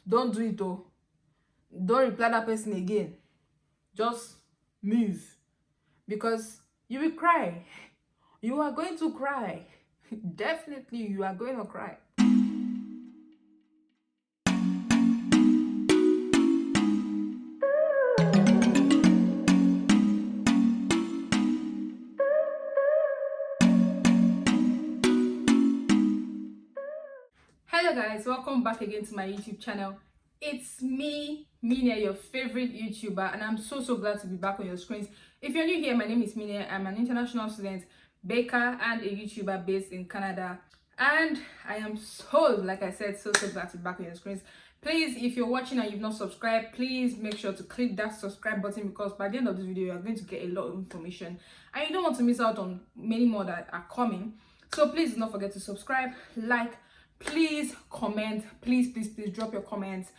don't do it though. Don't reply that person again. Just move, because you will cry. You are going to cry. Definitely you are going to cry. Hello guys, welcome back again to my YouTube channel. It's me, Meeneh, your favorite YouTuber, and I'm so glad to be back on your screens. If you're new here, my name is Meeneh. I'm an international student, baker, and a YouTuber based in Canada. And I am like I said, so glad to be back on your screens. Please, if you're watching and you've not subscribed, please make sure to click that subscribe button, because by the end of this video, you're going to get a lot of information and you don't want to miss out on many more that are coming. So please do not forget to subscribe, like, please comment, please drop your comments,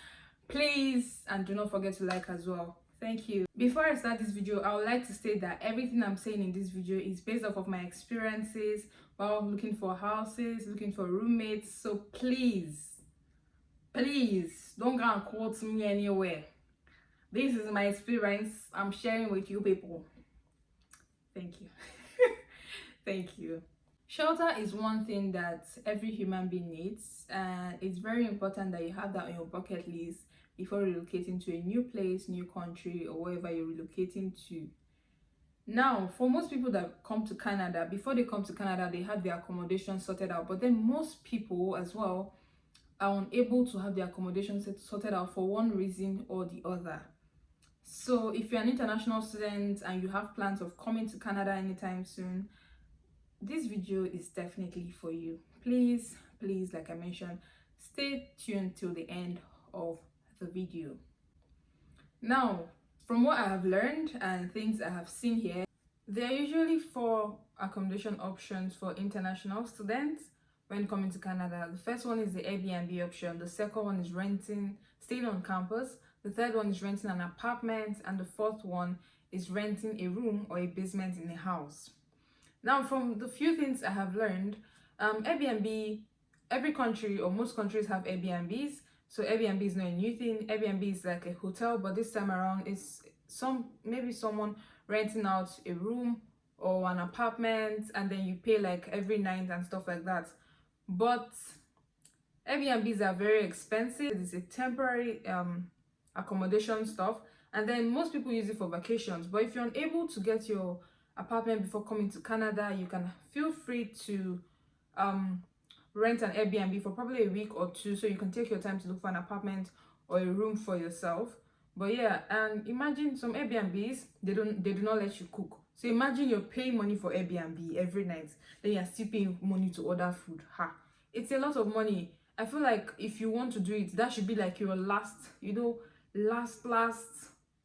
please, and do not forget to like as well. Thank you. Before I start this video, I would like to state that everything I'm saying in this video is based off of my experiences while looking for houses, looking for roommates. So please don't go and quote me anywhere. This is my experience I'm sharing with you people. Thank you. Thank you. Shelter is one thing that every human being needs, and it's very important that you have that on your bucket list before relocating to a new place, new country, or wherever you're relocating to. Now, for most people that come to Canada, before they come to Canada, they have their accommodation sorted out, but then most people as well are unable to have their accommodation sorted out for one reason or the other. So if you're an international student and you have plans of coming to Canada anytime soon, this video is definitely for you. Please, like I mentioned, stay tuned till the end of the video. Now, from what I have learned and things I have seen here, there are usually 4 accommodation options for international students when coming to Canada. The first one is the Airbnb option, the second one is staying on campus, the third one is renting an apartment, and the fourth one is renting a room or a basement in a house. Now, from the few things I have learned, Airbnb, every country or most countries have Airbnbs. So Airbnb is not a new thing. Airbnb is like a hotel, but this time around it's maybe someone renting out a room or an apartment, and then you pay like every night and stuff like that. But Airbnbs are very expensive. It's a temporary accommodation stuff, and then most people use it for vacations. But if you're unable to get your apartment before coming to Canada, you can feel free to rent an Airbnb for probably a week or 2, so you can take your time to look for an apartment or a room for yourself. But yeah, and imagine some Airbnbs, they do not let you cook. So imagine you're paying money for Airbnb every night, then you're still paying money to order food. It's a lot of money. I feel like if you want to do it, that should be like your last,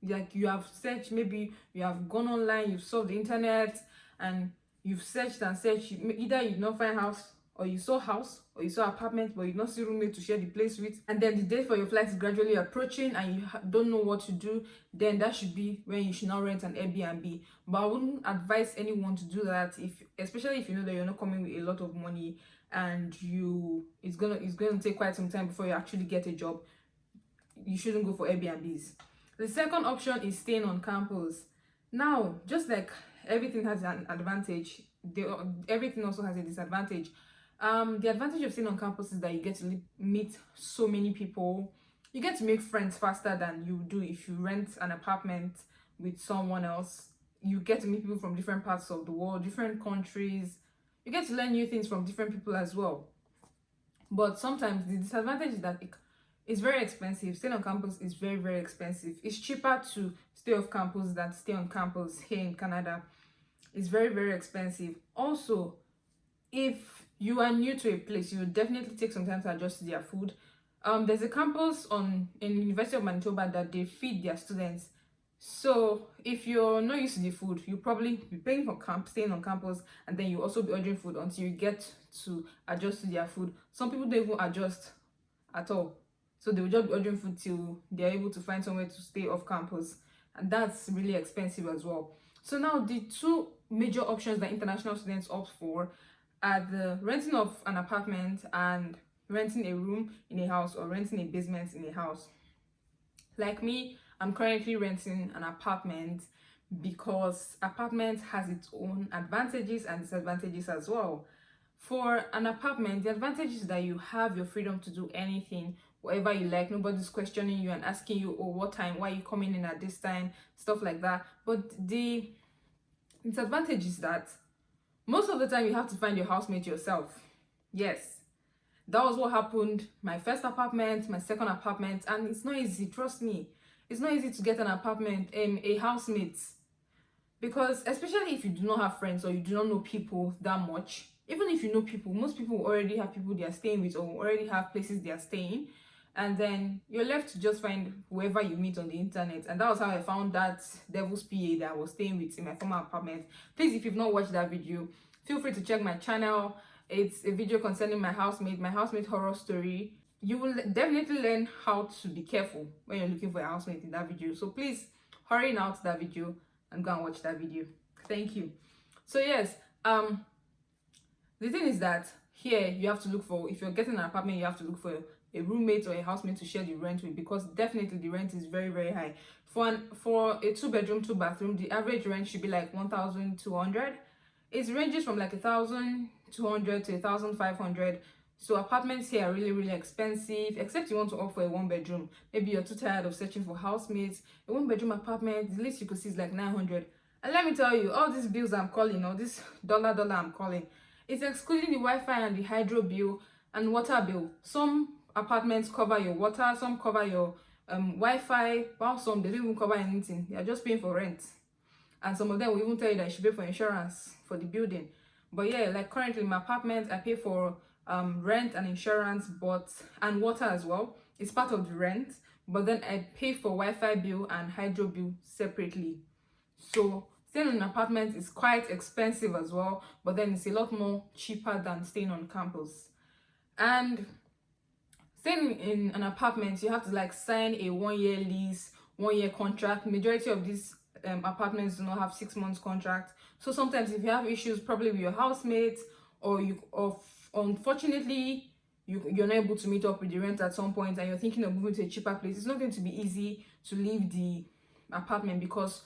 like you have searched, maybe you have gone online, you've surfed the internet and you've searched and searched. Either you did not find house, or you saw house, or you saw apartment, but you did not see roommate to share the place with, and then the date for your flight is gradually approaching and you don't know what to do, then that should be when you should now rent an Airbnb. But I wouldn't advise anyone to do that, especially if you know that you're not coming with a lot of money and it's gonna take quite some time before you actually get a job. You shouldn't go for Airbnbs. The second option is staying on campus. Now, just like everything has an advantage, everything also has a disadvantage. The advantage of staying on campus is that you get to meet so many people. You get to make friends faster than you do if you rent an apartment with someone else. You get to meet people from different parts of the world, different countries. You get to learn new things from different people as well. But sometimes the disadvantage is that it's very expensive. Staying on campus is very expensive. It's cheaper to stay off campus than stay on campus here in Canada. It's very expensive. Also, if you are new to a place, you will definitely take some time to adjust to their food. There's a campus in University of Manitoba that they feed their students. So if you're not used to the food, you'll probably be paying for staying on campus, and then you also be ordering food until you get to adjust to their food. Some people don't even adjust at all. So they will just be ordering food till they're able to find somewhere to stay off campus. And that's really expensive as well. So now the 2 major options that international students opt for are the renting of an apartment and renting a room in a house or renting a basement in a house. Like me, I'm currently renting an apartment because apartment has its own advantages and disadvantages as well. For an apartment, the advantage is that you have your freedom to do anything, whatever you like. Nobody's questioning you and asking you, oh, what time, why are you coming in at this time, stuff like that. But the disadvantage is that most of the time you have to find your housemate yourself. Yes, that was what happened my first apartment, my second apartment, and it's not easy, trust me. It's not easy to get an apartment, a housemate, because especially if you do not have friends or you do not know people that much. Even if you know people, most people already have people they are staying with or already have places they are staying, and then you're left to just find whoever you meet on the internet. And that was how I found that devil's PA that I was staying with in my former apartment. Please, if you've not watched that video, feel free to check my channel. It's a video concerning my housemate horror story. You will definitely learn how to be careful when you're looking for a housemate in that video. So please hurry now to that video and go and watch that video. Thank you. So yes, the thing is that here you have to look for, if you're getting an apartment, you have to look for a roommate or a housemate to share the rent with, because definitely the rent is very, very high. For a 2-bedroom, 2-bathroom, the average rent should be like 1,200. It ranges from like 1,200 to 1,500. So apartments here are really, really expensive, except you want to opt for a 1-bedroom. Maybe you're too tired of searching for housemates. A 1-bedroom apartment, the least you could see is like 900. And let me tell you, all these bills I'm calling, all this dollar I'm calling, it's excluding the Wi-Fi and the hydro bill and water bill. Some apartments cover your water, some cover your Wi-Fi, while some they don't even cover anything. They are just paying for rent. And some of them will even tell you that you should pay for insurance for the building. But yeah, like currently in my apartment, I pay for rent and insurance, and water as well. It's part of the rent. But then I pay for Wi-Fi bill and hydro bill separately. So staying in an apartment is quite expensive as well, but then it's a lot more cheaper than staying on campus. And staying in an apartment, you have to like sign a 1-year lease, 1-year contract. Majority of these apartments do not have 6 months contract. So sometimes if you have issues probably with your housemate, or unfortunately you're not able to meet up with the rent at some point and you're thinking of moving to a cheaper place, it's not going to be easy to leave the apartment, because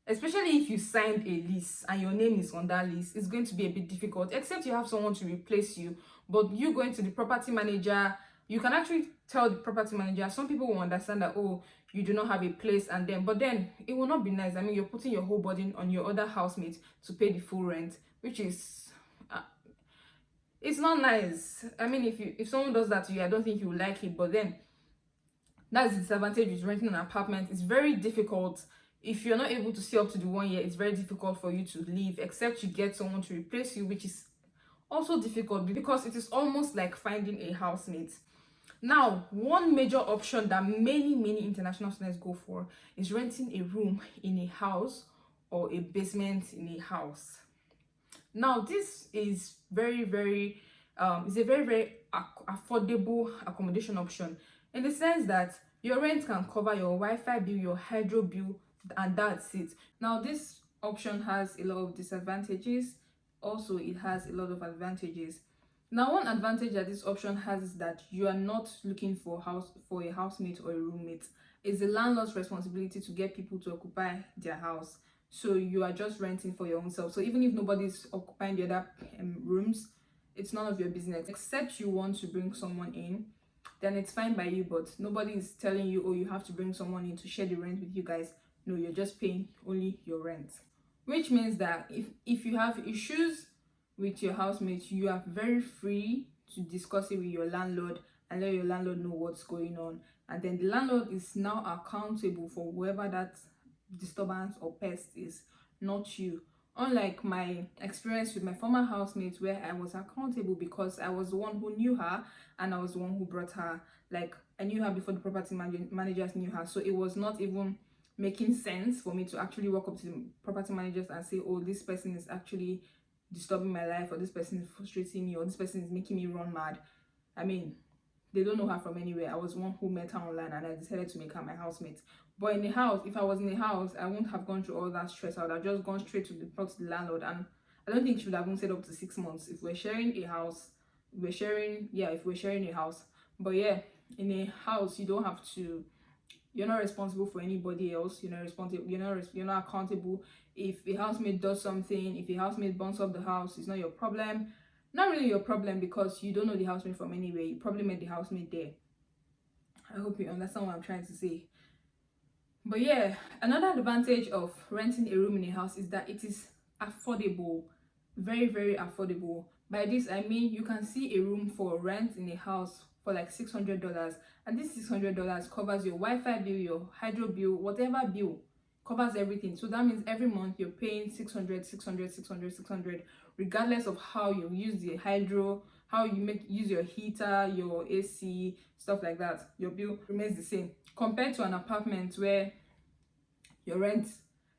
especially if you signed a lease and your name is on that lease, it's going to be a bit difficult, except you have someone to replace you. But you going to the property manager, you can actually tell the property manager. Some people will understand that, oh, you do not have a place, and then, but then it will not be nice. I mean, you're putting your whole burden on your other housemate to pay the full rent, which is it's not nice. I mean, if someone does that to you, I don't think you will like it. But then that's the disadvantage with renting an apartment. It's very difficult. If you're not able to stay up to the 1 year, it's very difficult for you to leave, except you get someone to replace you, which is also difficult because it is almost like finding a housemate. Now, one major option that many international students go for is renting a room in a house or a basement in a house. Now, this is it's a very affordable accommodation option, in the sense that your rent can cover your Wi-Fi bill, your hydro bill, and that's it. Now, this option has a lot of disadvantages. Also, it has a lot of advantages. Now, one advantage that this option has is that you are not looking for a housemate or a roommate. It's the landlord's responsibility to get people to occupy their house. So you are just renting for your own self. So even if nobody's occupying the other rooms, it's none of your business. Except you want to bring someone in, then it's fine by you, but nobody is telling you, oh, you have to bring someone in to share the rent with you guys. No, you're just paying only your rent. Which means that if you have issues with your housemate, you are very free to discuss it with your landlord and let your landlord know what's going on. And then the landlord is now accountable for whoever that disturbance or pest is, not you. Unlike my experience with my former housemate, where I was accountable because I was the one who knew her and I was the one who brought her. Like, I knew her before the property managers knew her, so it was not even making sense for me to actually walk up to the property managers and say, oh, this person is actually disturbing my life, or this person is frustrating me, or this person is making me run mad. I mean, they don't know her from anywhere. I was one who met her online and I decided to make her my housemate. But in the house, if I was in the house, I wouldn't have gone through all that stress. I would have just gone straight to the landlord, and I don't think she would have even stayed up to 6 months. If we're sharing a house, we're sharing, yeah, if we're sharing a house. But yeah, in a house you don't have to, you're not responsible for anybody else. You're not responsible, you're not accountable. If a housemate does something, if a housemate burns up the house, it's not your problem. Not really your problem, because you don't know the housemate from anywhere. You probably met the housemate there. I hope you understand what I'm trying to say. But yeah, another advantage of renting a room in a house is that it is affordable. Very, very affordable. By this I mean you can see a room for rent in a house for like $600, and this $600 covers your Wi-Fi bill, your hydro bill, whatever bill, covers everything. So that means every month you're paying 600, 600, 600, 600, regardless of how you use the hydro, how you use your heater, your AC, stuff like that. Your bill remains the same compared to an apartment where your rent,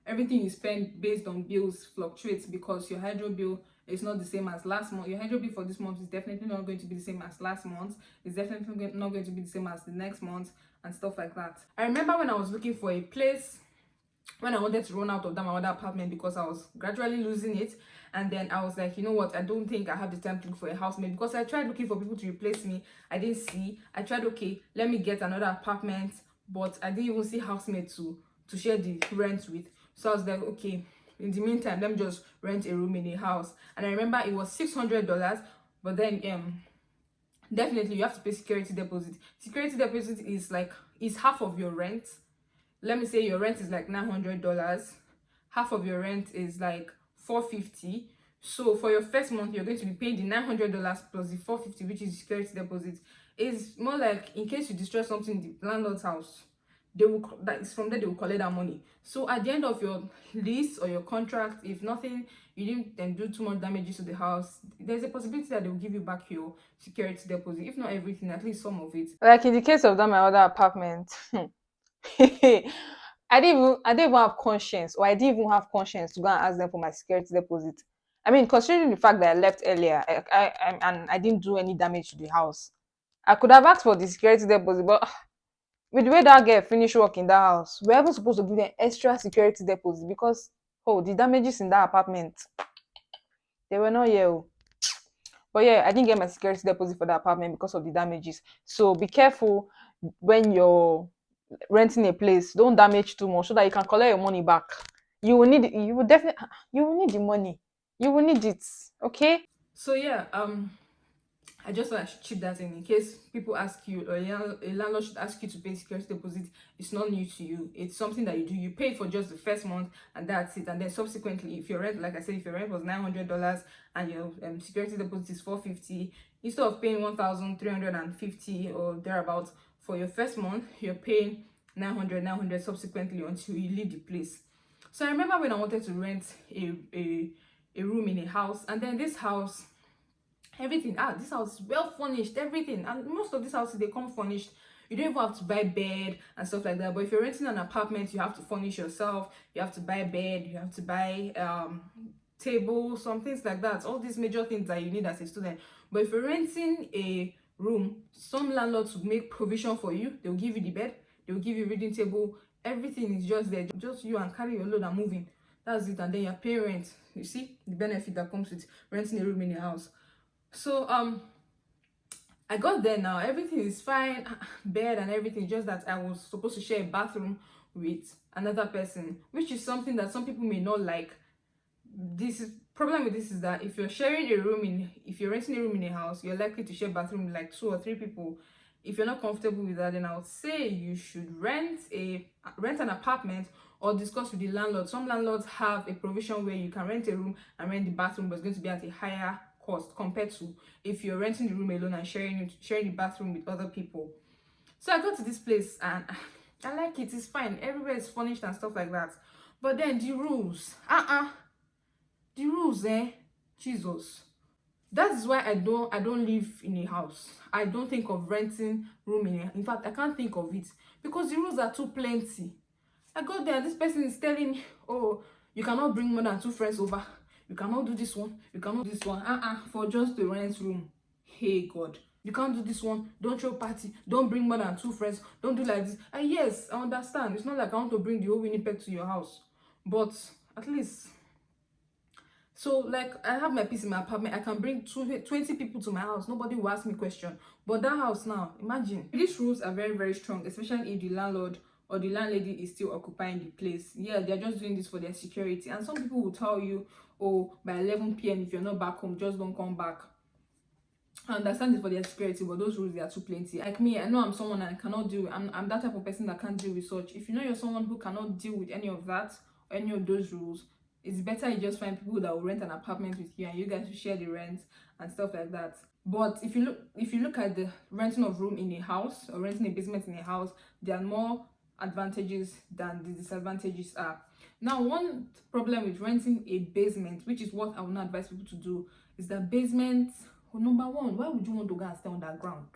everything you spend based on bills fluctuates, because your hydro bill is not the same as last month. Your hydro bill for this month is definitely not going to be the same as last month. It's definitely not going to be the same as the next month, and stuff like that. I remember when I was looking for a place, when I wanted to run out of that my other apartment, because I was gradually losing it, and then I was like, you know what, I don't think I have the time to look for a housemate, because I tried looking for people to replace me. I didn't see. I tried, okay, let me get another apartment, but I didn't even see housemate to share the rent with. So I was like, okay, in the meantime, let me just rent a room in a house. And I remember it was $600, but then definitely you have to pay security deposit. Security deposit is half of your rent. Let me say your rent is like $900. Half of your rent is like $450. So for your first month, you're going to be paying the $900 plus the $450, which is security deposit. It's more like in case you destroy something in the landlord's house, it's from there they will collect that money. So at the end of your lease or your contract, if nothing, you didn't do too much damages to the house, there's a possibility that they will give you back your security deposit. If not everything, at least some of it. Like in the case of that my other apartment, I didn't even have conscience, or I didn't even have conscience to go and ask them for my security deposit. I mean, considering the fact that I left earlier, and I didn't do any damage to the house, I could have asked for the security deposit, but with the way that girl finished work in that house, we're even supposed to give them extra security deposit, because the damages in that apartment, they were not here. But yeah, I didn't get my security deposit for that apartment because of the damages. So be careful when you're renting a place. Don't damage too much so that you can collect your money back. You will need it. You will need the money. You will need it. Okay. So yeah, I just thought I should chip that in case people ask you, or a landlord should ask you to pay security deposit. It's not new to you. It's something that you do. You pay for just the first month, and that's it. And then subsequently, if your rent, like I said, if your rent was $900 and your security deposit is $450, instead of paying $1,350 or thereabouts for your first month, you're paying $900 subsequently until you leave the place. So I remember when I wanted to rent a room in a house, and then this house, everything, this house is well furnished, everything, and most of these houses, they come furnished. You don't even have to buy bed and stuff like that. But if you're renting an apartment, you have to furnish yourself. You have to buy bed, you have to buy table, some things like that, all these major things that you need as a student. But if you're renting a room, some landlords will make provision for you. They'll give you the bed, they'll give you reading table, everything is just there, just you and carry your load and moving. That's it. And then you're paying rent. You see the benefit that comes with renting a room in a house. So I got there now, everything is fine, bed and everything, just that I was supposed to share a bathroom with another person, which is something that some people may not like. Problem with this is that if you're renting a room in a house, you're likely to share bathroom with like 2 or 3 people. If you're not comfortable with that, then I would say you should rent an apartment or discuss with the landlord. Some landlords have a provision where you can rent a room and rent the bathroom, but it's going to be at a higher cost compared to if you're renting the room alone and sharing the bathroom with other people. So I got to this place and I like it. It's fine. Everywhere is furnished and stuff like that. But then the rules, the rules, Jesus. That is why I don't live in a house. I don't think of renting room in fact, I can't think of it because the rules are too plenty. I got there, this person is telling me, oh, you cannot bring more than 2 friends over. You cannot do this one. You cannot do this one. For just the rent room. Hey God. You can't do this one. Don't throw party. Don't bring more than 2 friends. Don't do like this. And yes, I understand. It's not like I want to bring the whole Winnipeg to your house. But at least So like I have my peace in my apartment, I can bring 20 people to my house, nobody will ask me question. But that house now, imagine, these rules are very very strong, especially if the landlord or the landlady is still occupying the place. Yeah, they're just doing this for their security. And some people will tell you, oh, by 11 p.m. if you're not back home, just don't come back. I understand it for their security, but those rules, they are too plenty. Like me, I know I'm someone that cannot deal. I'm that type of person that can't deal with such. If you know you're someone who cannot deal with any of that or any of those rules, it's better you just find people that will rent an apartment with you and you guys will share the rent and stuff like that. But if you look at the renting of room in a house or renting a basement in a house, there are more advantages than the disadvantages are. Now, one problem with renting a basement, which is what I would not advise people to do, is that basement, well, number one, why would you want to go and stay underground?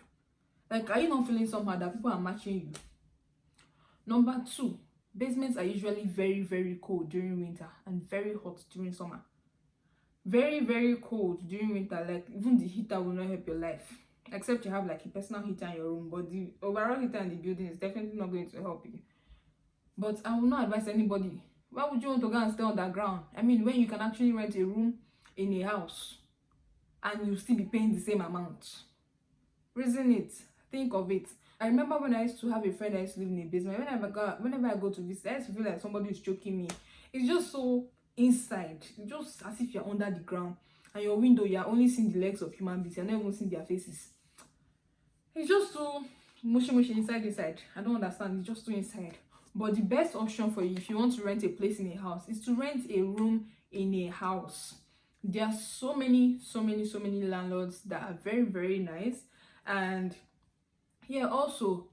Like, are you not feeling somehow that people are matching you? Number two, basements are usually very very cold during winter and very hot during summer. Very very cold during winter, like even the heater will not help your life, except you have like a personal heater in your room, but the overall heater in the building is definitely not going to help you. But I will not advise anybody. Why would you want to go and stay underground? I mean, when you can actually rent a room in a house and you still be paying the same amount. Reason it, think of it. I remember when I used to have a friend that used to live in a basement. Whenever I go to visit, I used to feel like somebody is choking me. It's just so inside. It's just as if you're under the ground. And your window, you're only seeing the legs of human beings. You're not even seeing their faces. It's just so mushy inside. I don't understand. It's just too inside. But the best option for you, if you want to rent a place in a house, is to rent a room in a house. There are so many landlords that are very very nice. And yeah, also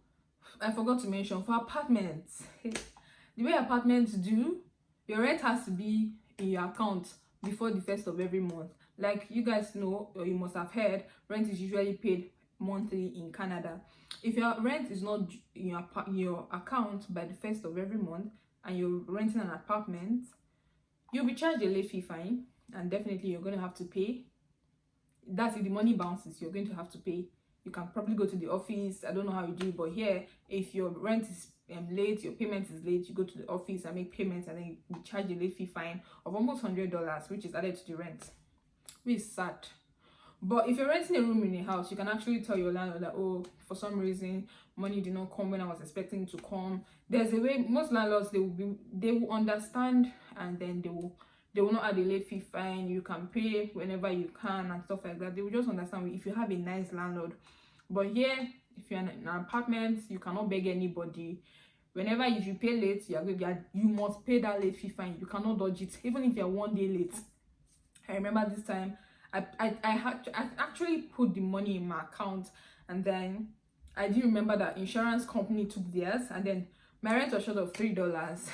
I forgot to mention, for apartments, the way apartments do, your rent has to be in your account before the first of every month. Like you guys know, or you must have heard, rent is usually paid monthly in Canada. If your rent is not in your account by the first of every month and you're renting an apartment, you'll be charged a late fee fine, and definitely you're going to have to pay. That's if the money bounces, you're going to have to pay. You can probably go to the office. I don't know how you do it, but here, if your rent is late, your payment is late, you go to the office and make payments, and then you charge a late fee fine of almost $100, which is added to the rent, which is sad. But if you're renting a room in a house, you can actually tell your landlord that, oh, for some reason money did not come when I was expecting it to come. There's a way. Most landlords, they will understand, and then they will not add a late fee fine. You can pay whenever you can and stuff like that. They will just understand if you have a nice landlord. But here, if you're in an apartment, you cannot beg anybody. Whenever, if you pay late, you must pay that late fee fine. You cannot dodge it, even if you're 1 day late. I remember this time, I actually put the money in my account, and then I didn't remember that insurance company took theirs, and then my rent was short of $3.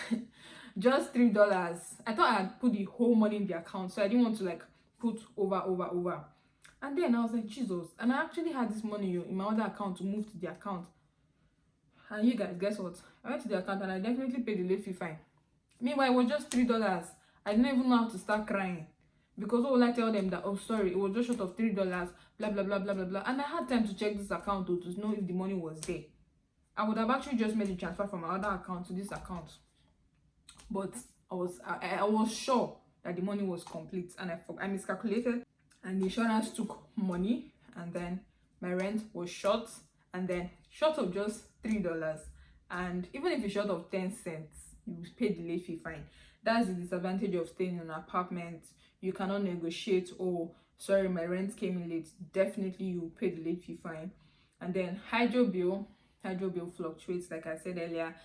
Just $3. I thought I had put the whole money in the account, so I didn't want to like put over. And then I was like, Jesus. And I actually had this money in my other account to move to the account. And you guys, guess what? I went to the account and I definitely paid the late fee fine. Meanwhile, it was just $3. I didn't even know how to start crying. Because what will I tell them that, oh, sorry, it was just short of $3, blah, blah, blah, blah, blah, blah. And I had time to check this account to know if the money was there. I would have actually just made the transfer from my other account to this account. But I was sure that the money was complete, and I miscalculated, and the insurance took money, and then my rent was short, and then short of just $3. And even if it's short of 10 cents, you paid the late fee fine. That's the disadvantage of staying in an apartment. You cannot negotiate, oh, sorry, my rent came in late. Definitely you pay the late fee fine. And then hydro bill fluctuates, like I said earlier.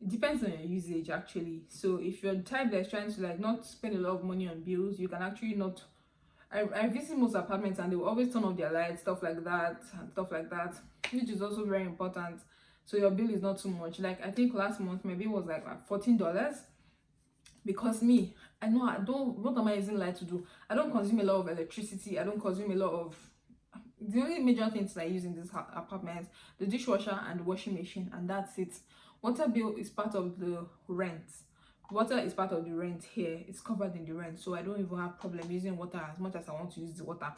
It depends on your usage actually. So if you're the type that's trying to like not spend a lot of money on bills, you can actually not. I visit most apartments and they will always turn off their lights, stuff like that, which is also very important. So your bill is not too much. Like I think last month my bill was like $14, because me, I know what am I using light to do? I don't consume a lot of electricity. I don't consume a lot of. The only major things I use in this apartment, the dishwasher and the washing machine, and that's it. Water bill is part of the rent. Water is part of the rent here. It's covered in the rent, so I don't even have problem using water as much as I want to use the water.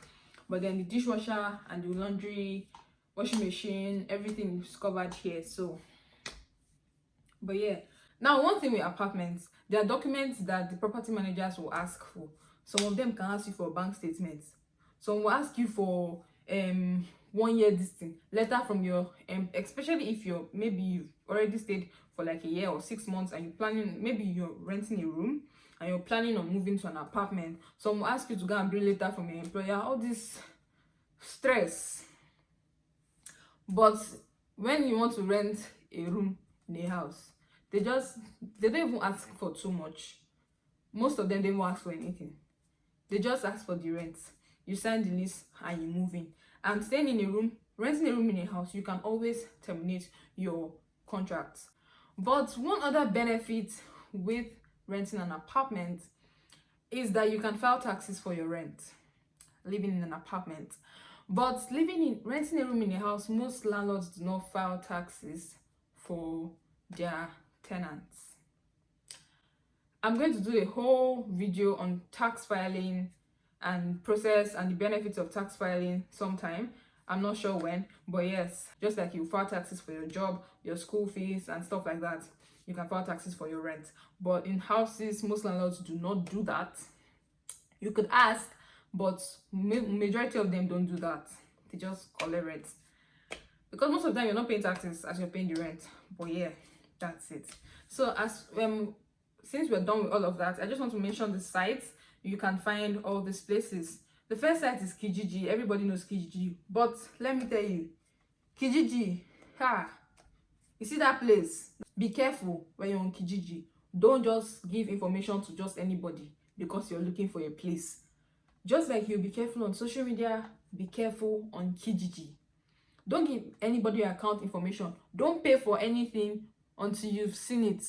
But then the dishwasher and the laundry, washing machine, everything is covered here. So, but yeah, Now, one thing with apartments, there are documents that the property managers will ask for. Some of them can ask you for bank statements. Some will ask you for 1 year distance letter from your especially if you're maybe you've already stayed for like a year or 6 months and you're planning, maybe you're renting a room and you're planning on moving to an apartment. Some will ask you to go and bring letter from your employer. All this stress. But when you want to rent a room in a house, they don't even ask for too much. Most of them, they won't ask for anything. They just ask for the rent. You sign the lease and you move in. And staying in a room, renting a room in a house, you can always terminate your contract. But one other benefit with renting an apartment is that you can file taxes for your rent, living in an apartment. But renting a room in a house, most landlords do not file taxes for their tenants. I'm going to do a whole video on tax filing and process and the benefits of tax filing sometime. I'm not sure when, but yes, just like you file taxes for your job, your school fees and stuff like that, you can file taxes for your rent. But in houses, most landlords do not do that. You could ask, but majority of them don't do that. They just collect rent, because most of the time you're not paying taxes as you're paying the rent. But yeah, that's it. So since we're done with all of that, I just want to mention the sites you can find all these places. The first site is Kijiji. Everybody knows Kijiji, but let me tell you, Kijiji, you see that place? Be careful when you're on Kijiji. Don't just give information to just anybody because you're looking for a place. Just like you be careful on social media, be careful on Kijiji. Don't give anybody your account information. Don't pay for anything until you've seen it.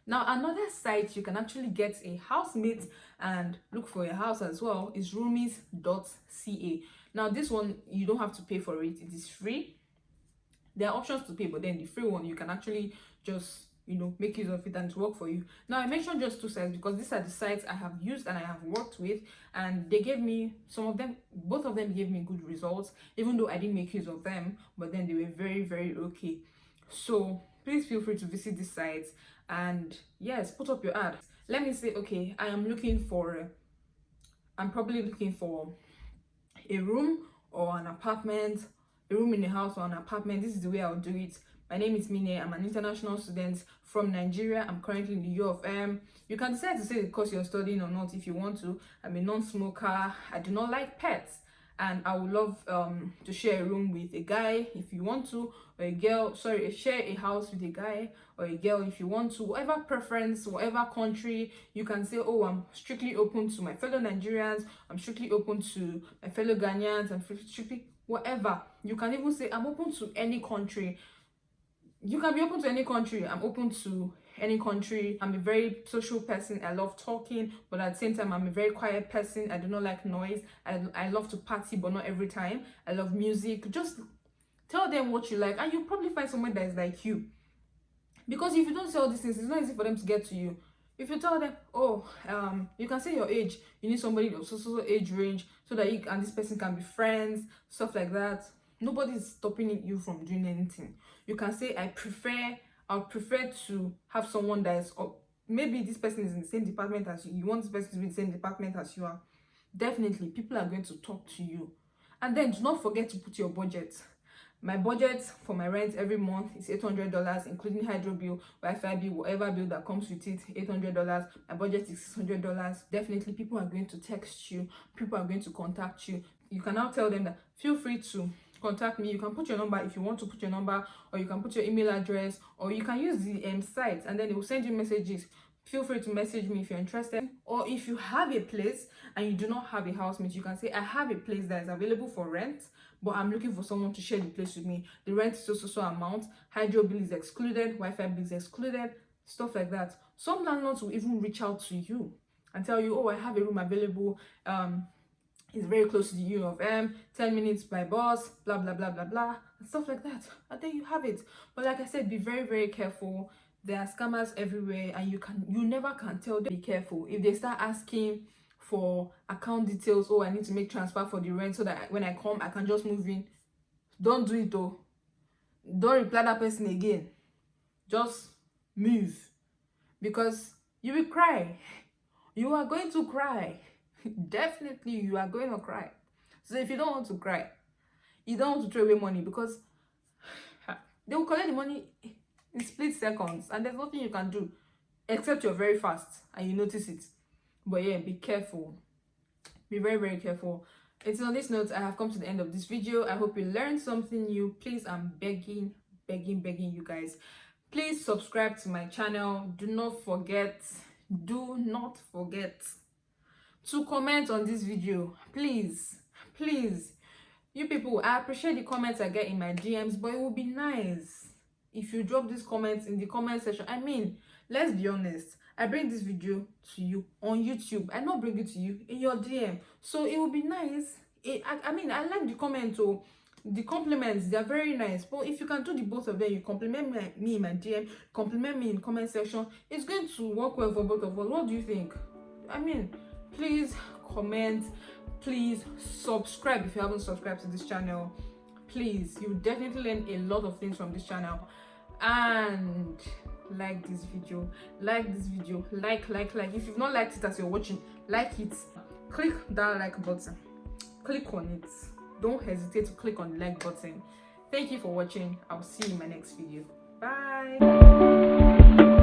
Now, another site you can actually get a housemate and look for a house as well is roomies.ca. Now, this one, you don't have to pay for it. It is free. There are options to pay, but then the free one, you can actually just, make use of it and to work for you. Now, I mentioned just 2 sites because these are the sites I have used and I have worked with, and they gave me, both of them gave me good results, even though I didn't make use of them, but then they were very, very okay. So please feel free to visit these sites and yes, put up your ad. Let me say, okay, I'm probably looking for a room or an apartment, a room in a house or an apartment. This is the way I'll do it. My name is Mine. I'm an international student from Nigeria. I'm currently in the U of M. You can decide to say the course you're studying or not if you want to. I'm a non-smoker. I do not like pets. And I would love to share a room with a guy if you want to, or a girl, share a house with a guy or a girl if you want to. Whatever preference, whatever country, you can say, oh, I'm strictly open to my fellow Nigerians, I'm strictly open to my fellow Ghanaians, I'm strictly whatever. You can even say, I'm open to any country. You can be open to any country. I'm open to any country. I'm a very social person. I love talking, but at the same time, I'm a very quiet person. I do not like noise. I love to party, but not every time. I love music. Just tell them what you like, and you'll probably find someone that is like you. Because if you don't say all these things, it's not easy for them to get to you. If you tell them, oh, you can say your age. You need somebody of so age range so that you and this person can be friends, stuff like that. Nobody's stopping you from doing anything. You can say, I prefer to have someone that is, maybe this person is in the same department as you. You want this person to be in the same department as you are. Definitely, people are going to talk to you. And then do not forget to put your budget. My budget for my rent every month is $800, including hydro bill, Wi-Fi bill, whatever bill that comes with it, $800. My budget is $600. Definitely, people are going to text you. People are going to contact you. You can now tell them that feel free to contact me. You can put your number if you want to put your number, or you can put your email address, or you can use the site and then they will send you messages. Feel free to message me if you're interested. Or if you have a place and you do not have a housemate, you can say, I have a place that is available for rent, but I'm looking for someone to share the place with me. The rent is so amount, hydro bill is excluded, Wi-Fi bill is excluded, stuff like that. Some landlords will even reach out to you and tell you, oh, I have a room available, it's very close to the U of M, 10 minutes by bus, blah blah blah blah blah, and stuff like that. And then you have it. But like I said, be very, very careful. There are scammers everywhere, and you never can tell them. Be careful. If they start asking for account details, oh, I need to make transfer for the rent so that when I come I can just move in, don't do it though. Don't reply that person again. Just move, because you will cry. You are going to cry. Definitely you are going to cry. So if you don't want to cry, you don't want to throw away money, because they will collect the money in split seconds and there's nothing you can do except you're very fast and you notice it. But yeah, be careful. Be very, very careful. It's on this note I have come to the end of this video. I hope you learned something new. Please, I'm begging you guys, please subscribe to my channel. Do not forget to comment on this video. Please, you people, I appreciate the comments I get in my DMs, but it would be nice if you drop these comments in the comment section. I mean, let's be honest, I bring this video to you on YouTube, I not bring it to you in your DM. So it would be nice. I mean, I like the comments, or the compliments, they're very nice. But if you can do the both of them, you compliment me in my DM, compliment me in the comment section, it's going to work well for both of us. What do you think? I mean, please comment, please subscribe if you haven't subscribed to this channel. Please, you definitely learn a lot of things from this channel. And like this video, like if you've not liked it as you're watching, like it, click that like button, click on it, don't hesitate to click on the like button. Thank you for watching. I'll see you in my next video. Bye.